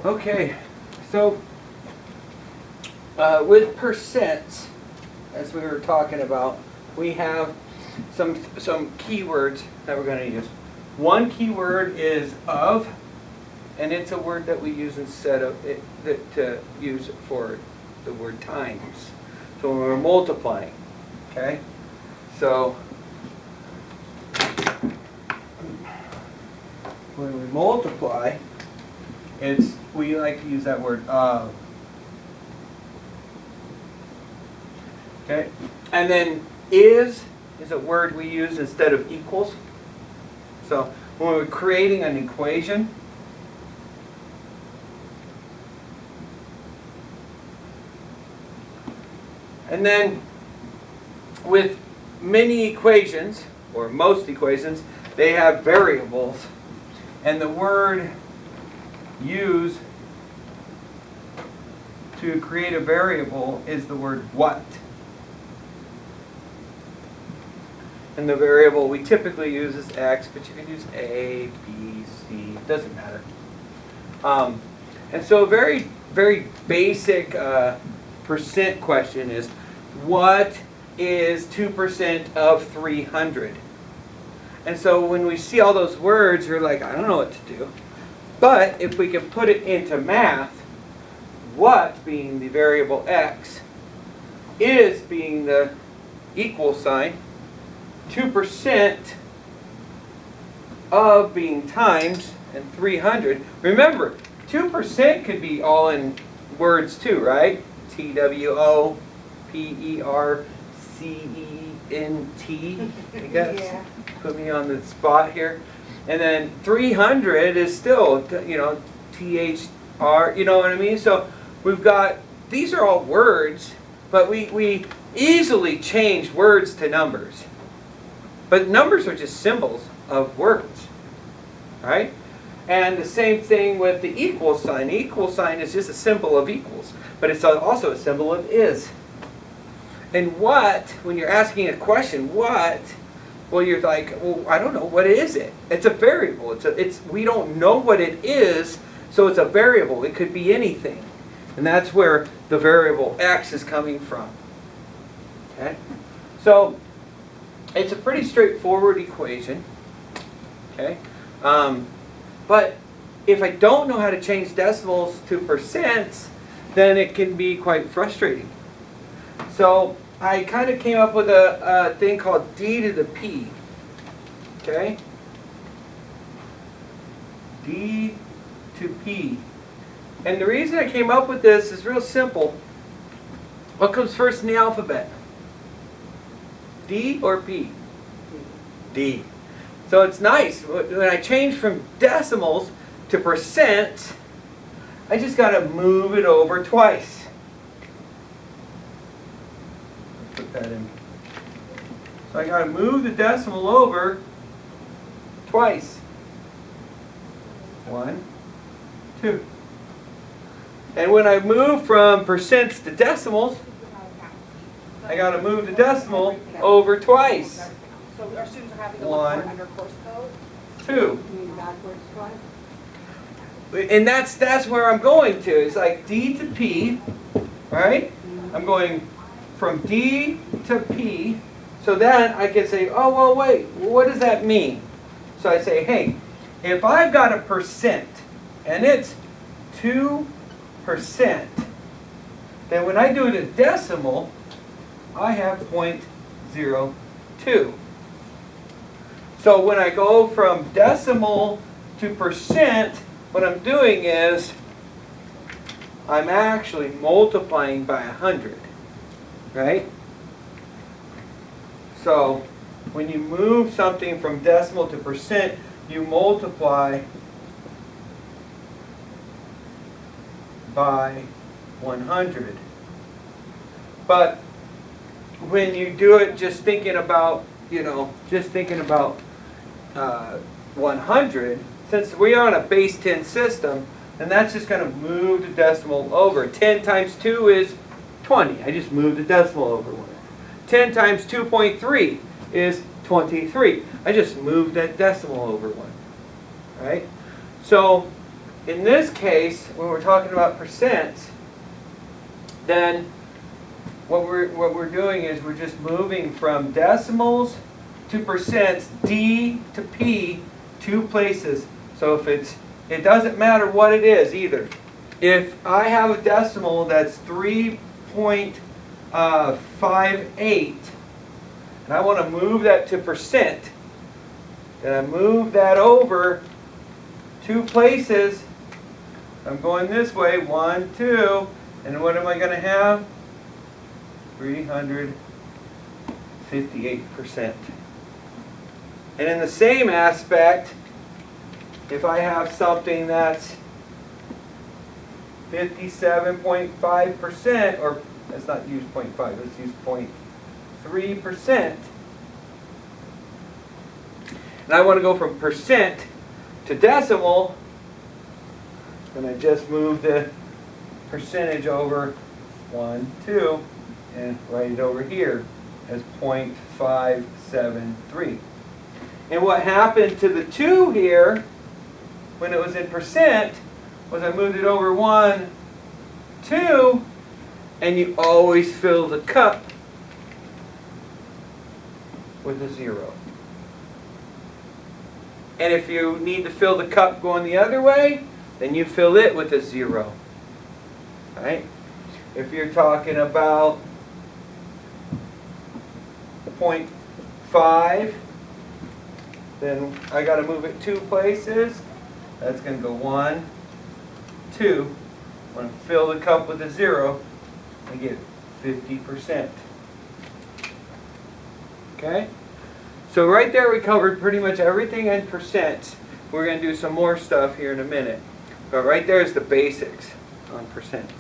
Okay, so with percents, as we were talking about, we have some keywords that we're going to use. One keyword is of, and it's a word that we use instead of it to use for the word times. So when we're multiplying, okay? So when we multiply, we like to use that word of. Okay? And then is a word we use instead of equals. So when we're creating an equation, and then with many equations, or most equations, they have variables. And the word used to create a variable is the word what. And the variable we typically use is x, but you can use a, b, c, it doesn't matter. And so a very, very basic percent question is, what is 2% of 300? And so when we see all those words, you're like, I don't know what to do. But if we can put it into math, what being the variable x, is being the equal sign, 2% of being times, and 300. Remember, 2% could be all in words too, right? TWOPERCENT, I guess. Yeah. Put me on the spot here. And then 300 is still, THR, you know what I mean? So we've got, these are all words, but we easily change words to numbers. But numbers are just symbols of words, right? And the same thing with the equal sign. The equal sign is just a symbol of equals, but it's also a symbol of is. And what, when you're asking a question, what, well, you're like, well, I don't know, what is it? It's a variable. We don't know what it is, so it's a variable. It could be anything. And that's where the variable x is coming from. Okay? So it's a pretty straightforward equation. Okay? But if I don't know how to change decimals to percents, then it can be quite frustrating. So I kind of came up with a thing called d to the p. Okay? D to p. And the reason I came up with this is real simple. What comes first in the alphabet? D or P? D. So it's nice. When I change from decimals to percent, I just got to move it over twice. Put that in. So I got to move the decimal over twice. 1, 2. And when I move from percents to decimals, I got to move the decimal over twice. So our students are having to look One. for it under course code? 2. And that's where I'm going to. It's like D to P, right? I'm going from D to P. So then I can say, oh, well, wait, what does that mean? So I say, hey, if I've got a percent and it's 2%, then when I do it in decimal, I have 0.02. So when I go from decimal to percent, what I'm doing is I'm actually multiplying by 100, right? So when you move something from decimal to percent, you multiply by 100. But when you do it just thinking about, 100, since we are on a base 10 system, then that's just going to move the decimal over. 10 times 2 is 20. I just moved the decimal over 1. 10 times 2.3 is 23. I just moved that decimal over 1. Right? So in this case, when we're talking about percent, then what we're doing is we're just moving from decimals to percents, D to P, 2 places. So if it doesn't matter what it is either. If I have a decimal that's 3.58, and I want to move that to percent, then I move that over 2 places. I'm going this way, 1, 2, and what am I going to have? 358%. And in the same aspect, if I have something that's 57.5%, or let's not use 0.5, let's use 0.3%, and I want to go from percent to decimal, then I just move the percentage over 1, 2, and write it over here as 0.573. And what happened to the 2 here, when it was in percent, was I moved it over 1, 2, and you always fill the cup with a 0. And if you need to fill the cup going the other way, then you fill it with a 0. Right? If you're talking about 0.5, then I got to move it 2 places. That's going to go 1, 2. I'm going to fill the cup with a 0 and get 50%. Okay? So right there we covered pretty much everything in percents. We're going to do some more stuff here in a minute. But right there is the basics on percents.